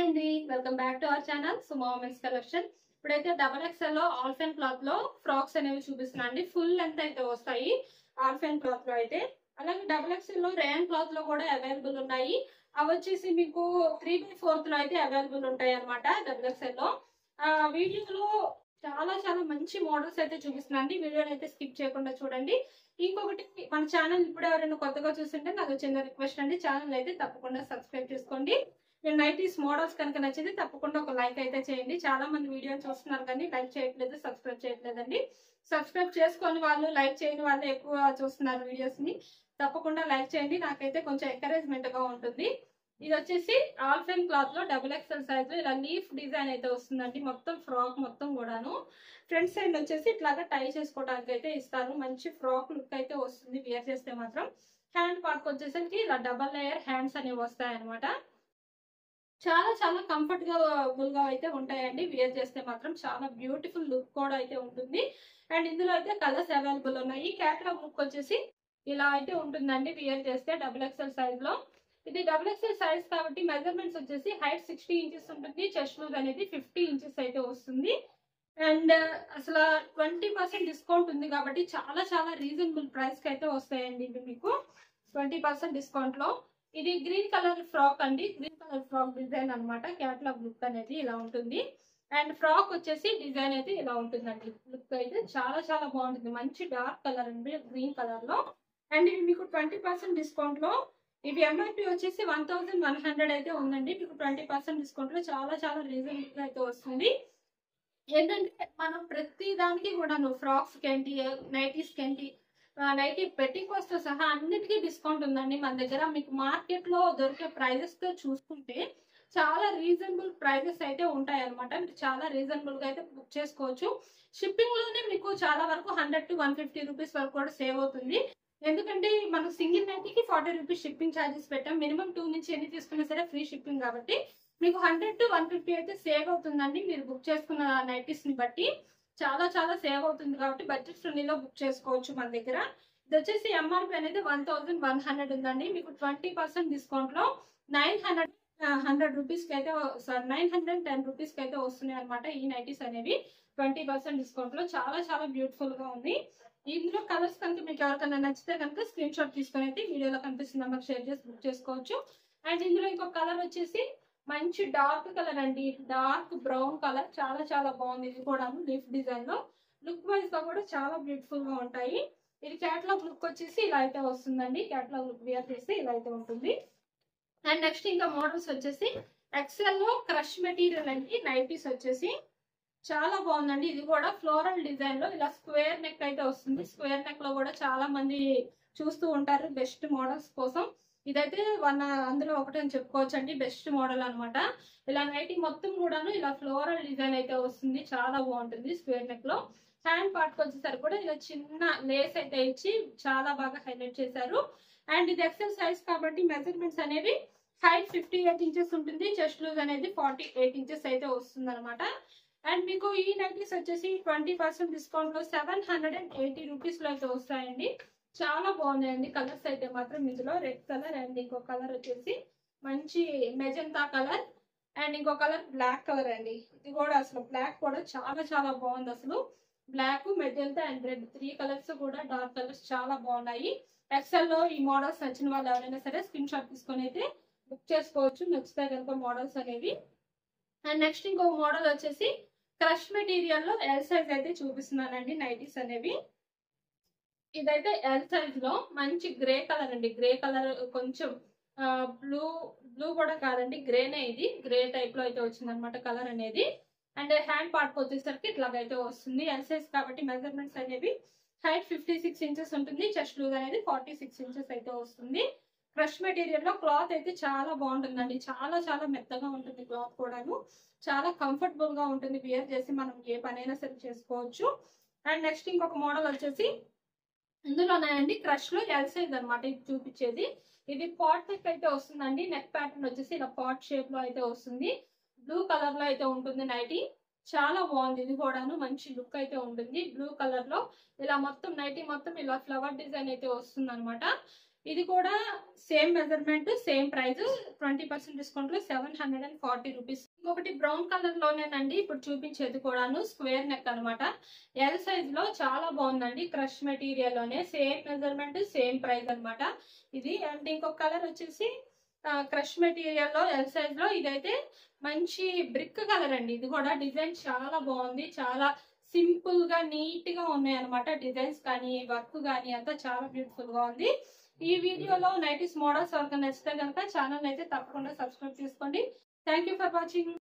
అండి, welcome back to our channel Suma women's collection. ఇప్పుడైతే double XL లో ఆల్ఫెన్ cloth లో ఫ్రాక్స్ అనేవి చూపిస్తున్నా అండి. ఫుల్ లెంత్ అయితే వస్తాయి ఆల్ఫెన్ క్లాత్ లో అయితే. అలాగే డబల్ ఎక్స్ఎల్ లో రేయన్ క్లాత్ లో కూడా అవైలబుల్ ఉన్నాయి. అవి వచ్చేసి మీకు 3/4 లో అయితే అవైలబుల్ ఉంటాయి అనమాట డబల్ ఎక్స్ఎల్ లో. వీడియోలో చాలా చాలా మంచి మోడల్స్ అయితే చూపిస్తున్నా అండి. వీడియోని అయితే స్కిప్ చేయకుండా చూడండి. ఇంకొకటి, మన ఛానల్ ఇప్పుడు ఎవరైనా కొత్తగా చూస్తుంటే నాకు చిన్న రిక్వెస్ట్ అండి, ఛానల్ అయితే తప్పకుండా సబ్స్క్రైబ్ చేసుకోండి. నేను నైటీస్ మోడల్స్ కనుక నచ్చితే తప్పకుండా ఒక లైక్ అయితే చేయండి. చాలా మంది వీడియోని చూస్తున్నారు కానీ లైక్ చేయట్లేదు, సబ్స్క్రైబ్ చేయట్లేదండి. సబ్స్క్రైబ్ చేసుకొని వాళ్ళు, లైక్ చేయని వాళ్ళు ఎక్కువ చూస్తున్నారు వీడియోస్ ని. తప్పకుండా లైక్ చేయండి, నాకైతే కొంచెం ఎంకరేజ్మెంట్ గా ఉంటుంది. ఇది వచ్చేసి ఆల్ఫెన్ క్లాత్ లో డబుల్ ఎక్స్ఎల్ సైజ్ లో ఇలా లీఫ్ డిజైన్ అయితే వస్తుందండి. మొత్తం ఫ్రాక్ మొత్తం కూడాను ఫ్రంట్ సైడ్ వచ్చేసి ఇట్లాగా టై చేసుకోవడానికి అయితే ఇస్తారు. మంచి ఫ్రాక్ లుక్ అయితే వస్తుంది వేర్ చేస్తే మాత్రం. హ్యాండ్ పార్ట్ వచ్చేసరికి ఇలా డబల్ లేయర్ హ్యాండ్స్ అనేవి వస్తాయి అనమాట. చాలా చాలా కంఫర్టబుల్ గా అయితే ఉంటాయండి. వేర్ చేస్తే మాత్రం చాలా బ్యూటిఫుల్ లుక్ కూడా అయితే ఉంటుంది. అండ్ ఇందులో అయితే కలర్స్ అవైలబుల్ ఉన్నాయి. క్యాటలాగ్ లుక్ వచ్చేసి ఇలా అయితే ఉంటుందండి వేర్ చేస్తే డబుల్ ఎక్స్ఎల్ సైజ్ లో. ఇది డబుల్ ఎక్స్ఎల్ సైజ్ కాబట్టి మెజర్మెంట్స్ వచ్చేసి హైట్ 60 ఇంచెస్ ఉంటుంది. చెస్ట్ లూజ్ అనేది 50 ఇంచెస్ అయితే వస్తుంది. అండ్ అసలు 20% డిస్కౌంట్ ఉంది కాబట్టి చాలా చాలా రీజనబుల్ ప్రైస్ కి అయితే వస్తాయండి ఇవి మీకు 20% డిస్కౌంట్ లో. ఇది గ్రీన్ కలర్ ఫ్రాక్ అండి. గ్రీన్ కలర్ ఫ్రాక్ డిజైన్ అనమాట. క్యాటలాగ్ లుక్ అనేది ఇలా ఉంటుంది. అండ్ ఫ్రాక్ వచ్చేసి డిజైన్ అయితే ఇలా ఉంటుందండి. లుక్ అయితే చాలా చాలా బాగుంటుంది. మంచి డార్క్ కలర్ అండి, గ్రీన్ కలర్ లో. అండ్ ఇవి మీకు 20% డిస్కౌంట్ లో. ఇవి ఎంఆర్పి వచ్చేసి 1100 అయితే ఉందండి. మీకు 20% డిస్కౌంట్ లో చాలా చాలా రీజనబుల్ గా అయితే వస్తుంది. ఏంటంటే మనం ప్రతి దానికి కూడా ఫ్రాక్స్ కి ఏంటి, నైటీస్ కి ఏంటి, నైటీ పెట్టికోస్ తో సహా అన్నిటికీ డిస్కౌంట్ ఉందండి మన దగ్గర. మీకు మార్కెట్ లో దొరికే ప్రైజెస్ తో చూసుకుంటే చాలా రీజనబుల్ ప్రైజెస్ అయితే ఉంటాయి అనమాట. మీరు చాలా రీజనబుల్ గా అయితే బుక్ చేసుకోవచ్చు. షిప్పింగ్ లోనే మీకు చాలా వరకు 100 to 150 రూపీస్ వరకు కూడా సేవ్ అవుతుంది. ఎందుకంటే మనం సింగిల్ నైటీకి 40 రూపీస్ షిప్పింగ్ ఛార్జెస్ పెట్టాం. మినిమం 2 నుంచి ఎన్ని తీసుకున్నా సరే ఫ్రీ షిప్పింగ్ కాబట్టి మీకు 100 to 150 అయితే సేవ్ అవుతుందండి. మీరు బుక్ చేసుకున్న నైటీస్ ని బట్టి చాలా చాలా సేవ్ అవుతుంది కాబట్టి బడ్జెట్ ఫ్రెండ్లీలో బుక్ చేసుకోవచ్చు మన దగ్గర. ఇది వచ్చేసి ఎంఆర్పి అనేది 1100 ఉందండి. మీకు 20% డిస్కౌంట్ లో 900 రూపీస్ కి అయితే 910 రూపీస్ కి అయితే వస్తున్నాయి అనమాట ఈ నైటీస్ అనేవి 20% డిస్కౌంట్ లో. చాలా చాలా బ్యూటిఫుల్ గా ఉంది. ఇందులో కలర్స్ కనుక మీకు ఎవరికైనా నచ్చితే కనుక స్క్రీన్ షాట్ తీసుకొని అయితే వీడియోలో కనిపిస్తున్న నెంబర్ షేర్ చేసి బుక్ చేసుకోవచ్చు. అండ్ ఇందులో ఇంకొక కలర్ వచ్చేసి మంచి డార్క్ కలర్ అండి, డార్క్ బ్రౌన్ కలర్. చాలా చాలా బాగుంది. ఇది కూడా లీఫ్ డిజైన్ లో లుక్ వైజ్ గా కూడా చాలా బ్యూటిఫుల్ గా ఉంటాయి. ఇది క్యాటలాగ్ లుక్ వచ్చేసి ఇలా అయితే వస్తుందండి. క్యాటలాగ్ లుక్ వేర్ చేస్తే ఇలా అయితే ఉంటుంది. అండ్ నెక్స్ట్ ఇంకా మోడల్స్ వచ్చేసి ఎక్సెల్ లో క్రష్ మెటీరియల్ అండి. నైటీస్ వచ్చేసి చాలా బాగుందండి. ఇది కూడా ఫ్లోరల్ డిజైన్ లో ఇలా స్క్వేర్ నెక్ అయితే వస్తుంది. స్క్వేర్ నెక్ లో కూడా చాలా మంది చూస్తూ ఉంటారు బెస్ట్ మోడల్స్ కోసం. ఇదైతే అందులో ఒకటి అని చెప్పుకోవచ్చు అండి, బెస్ట్ మోడల్ అనమాట. ఇలా నైటీ మొత్తం కూడాను ఇలా ఫ్లోరల్ డిజైన్ అయితే వస్తుంది. చాలా బాగుంటుంది స్క్వేర్ నెక్ లో. హ్యాండ్ పార్ట్ వచ్చేసరికి కూడా ఇలా చిన్న లేస్ అయితే ఇచ్చి చాలా బాగా హైలైట్ చేశారు. అండ్ ఇది ఎక్సెల్ సైజ్ కాబట్టి మెజర్మెంట్స్ అనేవి హైట్ 58 ఇంచెస్ ఉంటుంది. చెస్ట్ లూజ్ అనేది 48 ఇంచెస్ అయితే వస్తుంది అనమాట. అండ్ మీకు ఈ నైటీస్ వచ్చేసి 20% డిస్కౌంట్ లో 780 రూపీస్ లో అయితే వస్తాయండి. చాలా బాగున్నాయండి కలర్స్ అయితే మాత్రం. ఇందులో రెడ్ కలర్ అండ్ ఇంకో కలర్ వచ్చేసి మంచి మెజంతా కలర్ అండ్ ఇంకో కలర్ బ్లాక్ కలర్ అండి. ఇది కూడా అసలు బ్లాక్ కూడా చాలా చాలా బాగుంది. అసలు black, magenta and red 3 colours కూడా డార్క్ కలర్స్ చాలా బాగున్నాయి. ఎక్సెల్ లో ఈ మోడల్స్ నచ్చిన వాళ్ళు ఎవరైనా సరే స్క్రీన్ షాట్ తీసుకొని అయితే బుక్ చేసుకోవచ్చు, నచ్చితే కనుక మోడల్స్ అనేవి. అండ్ నెక్స్ట్ ఇంకో మోడల్ వచ్చేసి క్రష్ మెటీరియల్ లో ఎల్ సైజ్ అయితే చూపిస్తున్నానండి నైటీస్ అనేవి. ఇదైతే ఎల్ సైజ్ లో మంచి గ్రే కలర్ అండి. గ్రే కలర్ కొంచెం బ్లూ బ్లూ కూడా కాదండి, గ్రేనే. ఇది గ్రే టైప్ లో అయితే వచ్చింది అనమాట కలర్ అనేది. అండ్ హ్యాండ్ పార్ట్ వచ్చేసరికి ఇట్లాగైతే వస్తుంది. ఎల్ సైజ్ కాబట్టి మెజర్మెంట్స్ అనేవి హైట్ 56 ఇంచెస్ ఉంటుంది. చెస్ట్ లూజ్ అనేది 46 ఇంచెస్ అయితే వస్తుంది. క్రష్ మెటీరియల్ లో క్లాత్ అయితే చాలా బాగుంటుందండి. చాలా చాలా మెత్తగా ఉంటుంది క్లాత్ కూడాను. చాలా కంఫర్టబుల్ గా ఉంటుంది. వేర్ చేసి మనం ఏ పనైనా సరే చేసుకోవచ్చు. అండ్ నెక్స్ట్ ఇంకొక మోడల్ వచ్చేసి ఇందులోనండి క్రష్ లో ఎల్ సైజ్ అనమాట ఇది చూపించేది. ఇది పాట్ నెక్ అయితే వస్తుందండి. నెక్ ప్యాటర్న్ వచ్చేసి ఇలా పాట్ షేప్ లో అయితే వస్తుంది. బ్లూ కలర్ లో అయితే ఉంటుంది నైటీ. చాలా బాగుంది. ఇది కూడాను మంచి లుక్ అయితే ఉంటుంది. బ్లూ కలర్ లో ఇలా మొత్తం నైటీ మొత్తం ఇలా ఫ్లవర్ డిజైన్ అయితే వస్తుంది అనమాట. ఇది కూడా same measurement same price 20% discount లో 740 రూపీస్. ఇంకొకటి బ్రౌన్ కలర్ లోనేనండి ఇప్పుడు చూపించేది కూడాను స్క్వేర్ నెక్ అనమాట. ఎల్ సైజ్ లో చాలా బాగుందండి. క్రష్ మెటీరియల్ లోనే సేమ్ మెజర్మెంట్ సేమ్ ప్రైస్ అనమాట ఇది. అండ్ ఇంకొక కలర్ వచ్చేసి క్రష్ మెటీరియల్ లో ఎల్ సైజ్ లో, ఇదైతే మంచి బ్రిక్ కలర్ అండి. ఇది కూడా డిజైన్ చాలా బాగుంది. చాలా సింపుల్ గా నీట్ గా ఉన్నాయి అనమాట. డిజైన్స్ కానీ వర్క్ కానీ అంతా చాలా బ్యూటిఫుల్ గా ఉంది. ఈ వీడియోలో నైటీస్ మోడల్స్ ఎవరికైనా నచ్చితే కనుక ఛానల్ అయితే తప్పకుండా సబ్స్క్రైబ్ చేసుకోండి. Thank you for watching.